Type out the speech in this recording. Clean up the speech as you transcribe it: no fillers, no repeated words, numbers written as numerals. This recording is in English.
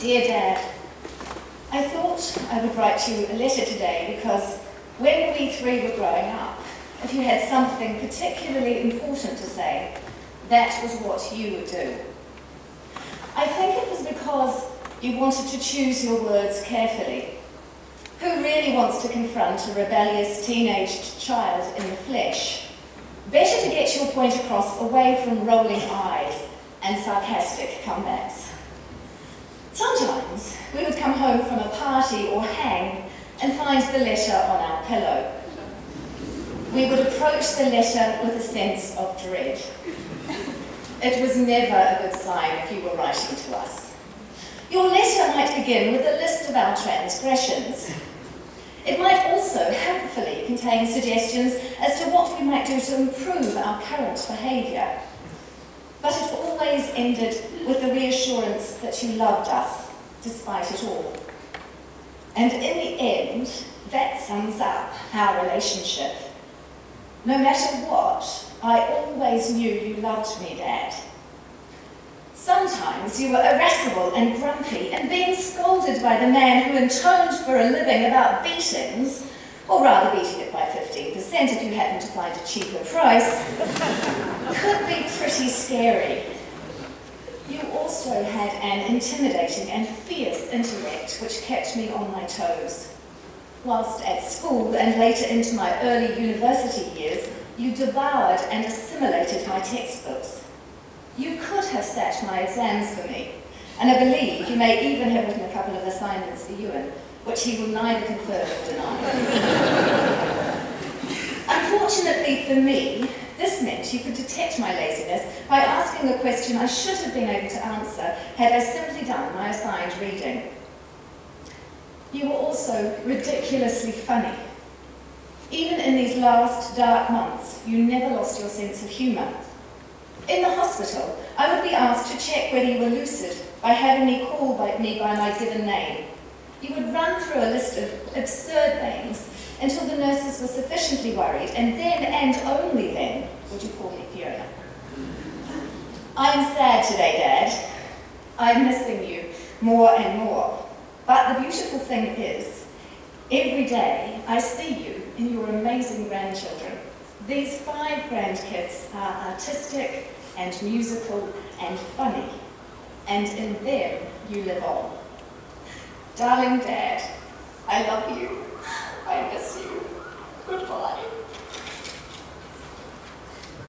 Dear Dad, I thought I would write you a letter today because when we three were growing up, if you had something particularly important to say, that was what you would do. I think it was because you wanted to choose your words carefully. Who really wants to confront a rebellious teenaged child in the flesh? Better to get your point across away from rolling eyes and sarcastic comebacks. Sometimes we would come home from a party or hang and find the letter on our pillow. We would approach the letter with a sense of dread. It was never a good sign if you were writing to us. Your letter might begin with a list of our transgressions. It might also helpfully contain suggestions as to what we might do to improve our current behaviour. But it always ended with the reassurance that you loved us, despite it all. And in the end, that sums up our relationship. No matter what, I always knew you loved me, Dad. Sometimes you were irascible and grumpy and being scolded by the man who intoned for a living about beatings, or rather beating it by 15% if you happen to find a cheaper price, could be pretty scary. You also had an intimidating and fierce intellect which kept me on my toes. Whilst at school and later into my early university years, you devoured and assimilated my textbooks. You could have sat my exams for me, and I believe you may even have written a couple of assignments for Ewan, which he will neither confirm nor deny. Unfortunately for me, this meant you could detect my laziness by asking a question I should have been able to answer had I simply done my assigned reading. You were also ridiculously funny. Even in these last dark months, you never lost your sense of humour. In the hospital, I would be asked to check whether you were lucid by having me call me by my given name. You would run through a list of absurd names until the nurses were sufficiently worried, and then, and only then, would you call me Fiona. I'm sad today, Dad. I'm missing you more and more. But the beautiful thing is, every day I see you in your amazing grandchildren. These 5 grandkids are artistic and musical and funny, and in them you live on. Darling Dad, I love you. I miss you. Goodbye.